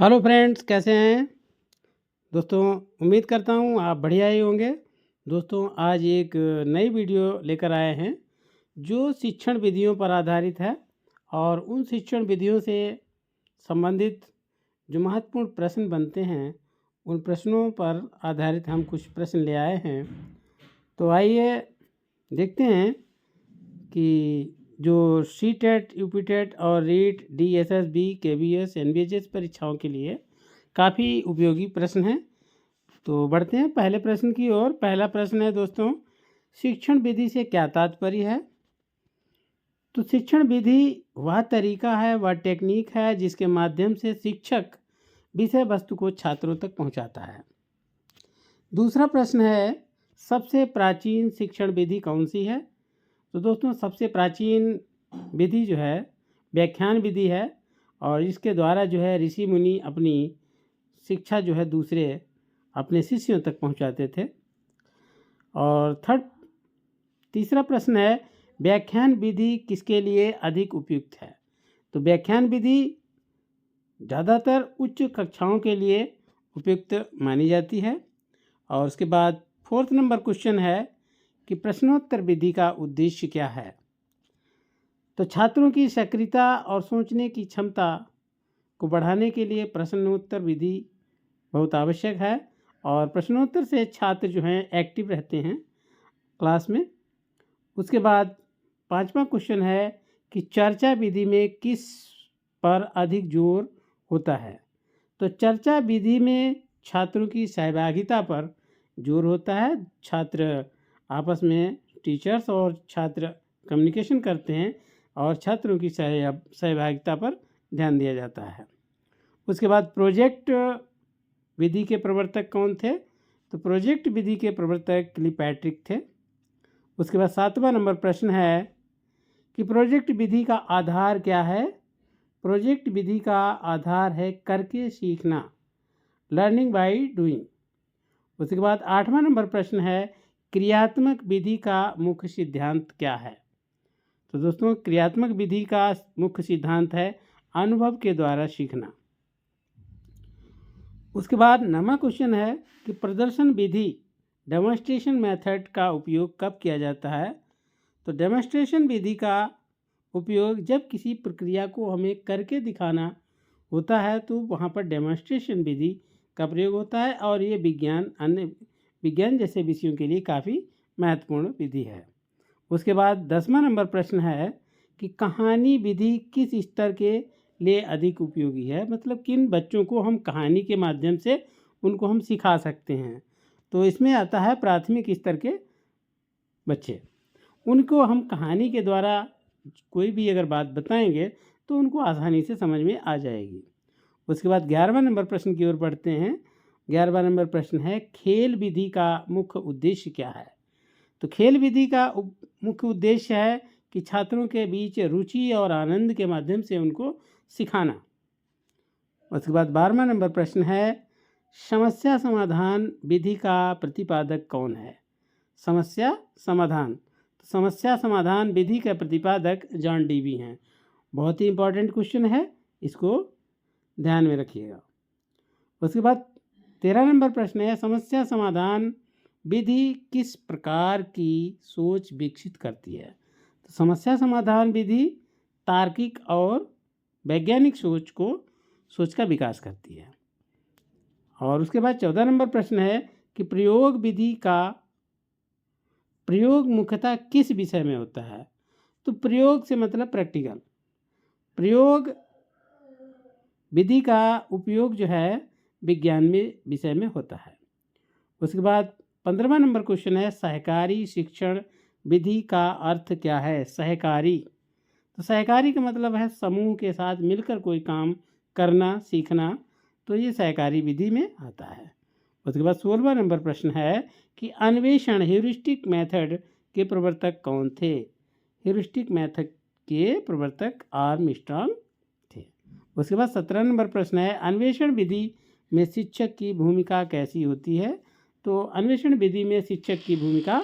Hello friends, कैसे हैं दोस्तों। उम्मीद करता हूँ आप बढ़िया ही होंगे। दोस्तों, आज एक नई वीडियो लेकर आए हैं जो शिक्षण विधियों पर आधारित है और उन शिक्षण विधियों से संबंधित जो महत्वपूर्ण प्रश्न बनते हैं उन प्रश्नों पर आधारित हम कुछ प्रश्न ले आए हैं। तो आइए देखते हैं कि जो सी टेट, यू टेट और रीट, DSSB, KVS, NVHS परीक्षाओं के लिए काफ़ी उपयोगी प्रश्न हैं। तो बढ़ते हैं पहले प्रश्न की ओर। पहला प्रश्न है दोस्तों, शिक्षण विधि से क्या तात्पर्य है। तो शिक्षण विधि वह तरीका है, वह टेक्निक है जिसके माध्यम से शिक्षक विषय वस्तु को छात्रों तक पहुंचाता है। दूसरा प्रश्न है, सबसे प्राचीन शिक्षण विधि कौन सी है। तो दोस्तों, सबसे प्राचीन विधि जो है व्याख्यान विधि है और इसके द्वारा जो है ऋषि मुनि अपनी शिक्षा जो है दूसरे अपने शिष्यों तक पहुंचाते थे। और तीसरा प्रश्न है, व्याख्यान विधि किसके लिए अधिक उपयुक्त है। तो व्याख्यान विधि ज़्यादातर उच्च कक्षाओं के लिए उपयुक्त मानी जाती है। और उसके बाद 4th नंबर क्वेश्चन है कि प्रश्नोत्तर विधि का उद्देश्य क्या है। तो छात्रों की सक्रियता और सोचने की क्षमता को बढ़ाने के लिए प्रश्नोत्तर विधि बहुत आवश्यक है और प्रश्नोत्तर से छात्र जो हैं एक्टिव रहते हैं क्लास में। उसके बाद 5वां क्वेश्चन है कि चर्चा विधि में किस पर अधिक जोर होता है। तो चर्चा विधि में छात्रों की सहभागिता पर जोर होता है। छात्र आपस में, टीचर्स और छात्र कम्युनिकेशन करते हैं और छात्रों की सहभागिता पर ध्यान दिया जाता है। उसके बाद प्रोजेक्ट विधि के प्रवर्तक कौन थे। तो प्रोजेक्ट विधि के प्रवर्तक किलपैट्रिक थे। उसके बाद 7वां नंबर प्रश्न है कि प्रोजेक्ट विधि का आधार क्या है। प्रोजेक्ट विधि का आधार है करके सीखना, लर्निंग बाय डूइंग। उसके बाद 8वां नंबर प्रश्न है, क्रियात्मक विधि का मुख्य सिद्धांत क्या है। तो दोस्तों, क्रियात्मक विधि का मुख्य सिद्धांत है अनुभव के द्वारा सीखना। उसके बाद 9वां क्वेश्चन है कि प्रदर्शन विधि, डेमोन्स्ट्रेशन मेथड का उपयोग कब किया जाता है। तो डेमोन्स्ट्रेशन विधि का उपयोग जब किसी प्रक्रिया को हमें करके दिखाना होता है तो वहाँ पर डेमोन्स्ट्रेशन विधि का प्रयोग होता है और ये विज्ञान जैसे विषयों के लिए काफ़ी महत्वपूर्ण विधि है। उसके बाद 10वां नंबर प्रश्न है कि कहानी विधि किस स्तर के लिए अधिक उपयोगी है। मतलब किन बच्चों को हम कहानी के माध्यम से उनको हम सिखा सकते हैं। तो इसमें आता है प्राथमिक स्तर के बच्चे, उनको हम कहानी के द्वारा कोई भी अगर बात बताएंगे तो उनको आसानी से समझ में आ जाएगी। उसके बाद 11वां नंबर प्रश्न की ओर बढ़ते हैं। 11वां नंबर प्रश्न है, खेल विधि का मुख्य उद्देश्य क्या है। तो खेल विधि का मुख्य उद्देश्य है कि छात्रों के बीच रुचि और आनंद के माध्यम से उनको सिखाना। उसके बाद 12वां नंबर प्रश्न है, समस्या समाधान विधि का प्रतिपादक कौन है। समस्या समाधान, तो समस्या समाधान विधि के प्रतिपादक जॉन डीवी हैं। बहुत ही इंपॉर्टेंट क्वेश्चन है, इसको ध्यान में रखिएगा। उसके बाद 13 नंबर प्रश्न है, समस्या समाधान विधि किस प्रकार की सोच विकसित करती है। तो समस्या समाधान विधि तार्किक और वैज्ञानिक सोच का विकास करती है। और उसके बाद 14 नंबर प्रश्न है कि प्रयोग विधि का प्रयोग मुख्यतः किस विषय में होता है। तो प्रयोग से मतलब प्रैक्टिकल। प्रयोग विधि का उपयोग जो है विज्ञान में विषय में होता है। उसके बाद 15वां नंबर क्वेश्चन है, सहकारी शिक्षण विधि का अर्थ क्या है। सहकारी, तो सहकारी का मतलब है समूह के साथ मिलकर कोई काम करना, सीखना, तो ये सहकारी विधि में आता है। उसके बाद 16वां नंबर प्रश्न है कि अन्वेषण ह्यूरिस्टिक मेथड के प्रवर्तक कौन थे। ह्यूरिस्टिक मेथड के प्रवर्तक आर्मस्ट्रांग थे। उसके बाद 17 नंबर प्रश्न है, अन्वेषण विधि में शिक्षक की भूमिका कैसी होती है। तो अन्वेषण विधि में शिक्षक की भूमिका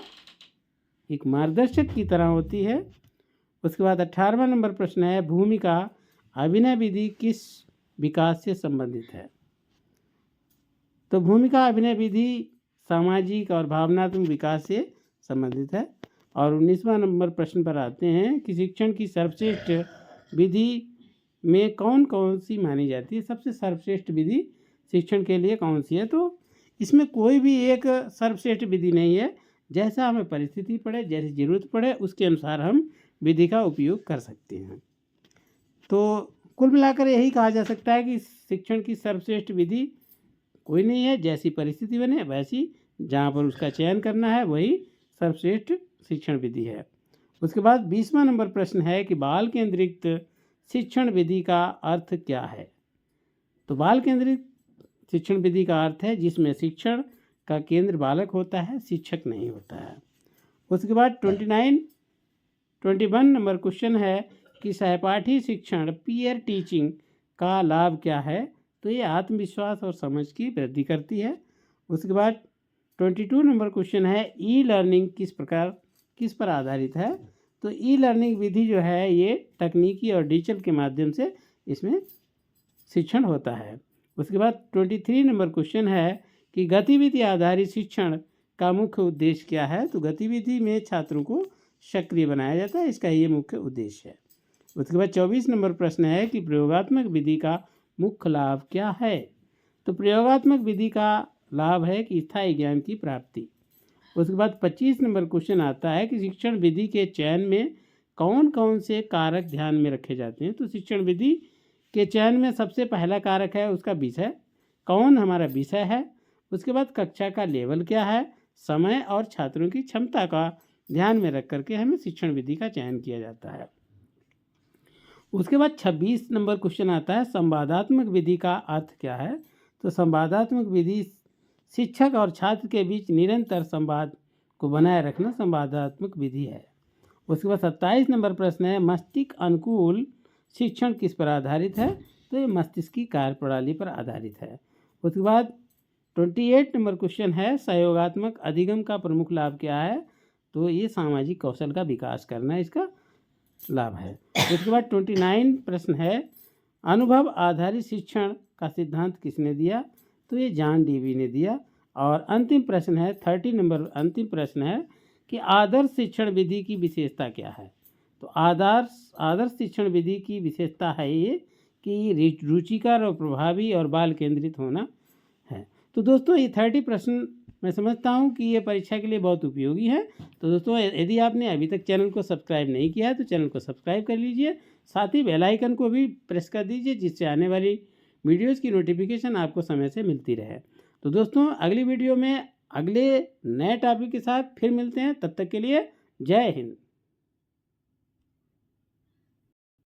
एक मार्गदर्शक की तरह होती है। उसके बाद 18वां नंबर प्रश्न है, भूमिका अभिनय विधि किस विकास से संबंधित है। तो भूमिका अभिनय विधि सामाजिक और भावनात्मक विकास से संबंधित है। और 19वां नंबर प्रश्न पर आते हैं कि शिक्षण की सर्वश्रेष्ठ विधि में कौन कौन सी मानी जाती है। सबसे सर्वश्रेष्ठ विधि शिक्षण के लिए कौन सी है? तो इसमें कोई भी एक सर्वश्रेष्ठ विधि नहीं है। जैसा हमें परिस्थिति पड़े, जैसी ज़रूरत पड़े, उसके अनुसार हम विधि का उपयोग कर सकते हैं। तो कुल मिलाकर यही कहा जा सकता है कि शिक्षण की सर्वश्रेष्ठ विधि कोई नहीं है। जैसी परिस्थिति बने वैसी जहाँ पर उसका चयन करना है वही सर्वश्रेष्ठ शिक्षण विधि है। उसके बाद 20वां नंबर प्रश्न है कि बाल केंद्रित शिक्षण विधि का अर्थ क्या है? तो बाल केंद्रित शिक्षण विधि का अर्थ है जिसमें शिक्षण का केंद्र बालक होता है, शिक्षक नहीं होता है। उसके बाद 21 नंबर क्वेश्चन है कि सहपाठी शिक्षण पीयर टीचिंग का लाभ क्या है? तो ये आत्मविश्वास और समझ की वृद्धि करती है। उसके बाद 22 नंबर क्वेश्चन है ई लर्निंग किस पर आधारित है? तो ई लर्निंग विधि जो है ये तकनीकी और डिजिटल के माध्यम से इसमें शिक्षण होता है। उसके बाद 23 नंबर क्वेश्चन है कि गतिविधि आधारित शिक्षण का मुख्य उद्देश्य क्या है? तो गतिविधि में छात्रों को सक्रिय बनाया जाता है, इसका ये मुख्य उद्देश्य है। उसके बाद 24 नंबर प्रश्न है कि प्रयोगात्मक विधि का मुख्य लाभ क्या है? तो प्रयोगात्मक विधि का लाभ है कि स्थायी ज्ञान की प्राप्ति। उसके बाद 25 नंबर क्वेश्चन आता है कि शिक्षण विधि के चयन में कौन कौन से कारक ध्यान में रखे जाते हैं? तो शिक्षण विधि के चयन में सबसे पहला कारक है उसका विषय, कौन हमारा विषय है। उसके बाद कक्षा का लेवल क्या है, समय और छात्रों की क्षमता का ध्यान में रख करके हमें शिक्षण विधि का चयन किया जाता है। उसके बाद 26 नंबर क्वेश्चन आता है संवादात्मक विधि का अर्थ क्या है? तो संवादात्मक विधि शिक्षक और छात्र के बीच निरंतर संवाद को बनाए रखना संवादात्मक विधि है। उसके बाद 27 नंबर प्रश्न है मस्तिष्क अनुकूल शिक्षण किस पर आधारित है? तो ये मस्तिष्क की कार्यप्रणाली पर आधारित है। उसके बाद 28 नंबर क्वेश्चन है सहयोगात्मक अधिगम का प्रमुख लाभ क्या है? तो ये सामाजिक कौशल का विकास करना इसका लाभ है। उसके बाद 29 प्रश्न है अनुभव आधारित शिक्षण का सिद्धांत किसने दिया? तो ये जॉन डेवी ने दिया। और अंतिम प्रश्न है 30 नंबर अंतिम प्रश्न है कि आदर्श शिक्षण विधि की विशेषता क्या है? तो आदर्श शिक्षण विधि की विशेषता है ये कि रुचिकर और प्रभावी और बाल केंद्रित होना है। तो दोस्तों ये 30 प्रश्न मैं समझता हूँ कि ये परीक्षा के लिए बहुत उपयोगी है। तो दोस्तों यदि आपने अभी तक चैनल को सब्सक्राइब नहीं किया है तो चैनल को सब्सक्राइब कर लीजिए, साथ ही बेल आइकन को भी प्रेस कर दीजिए जिससे आने वाली वीडियोज़ की नोटिफिकेशन आपको समय से मिलती रहे। तो दोस्तों अगली वीडियो में अगले नए टॉपिक के साथ फिर मिलते हैं, तब तक के लिए जय हिंद।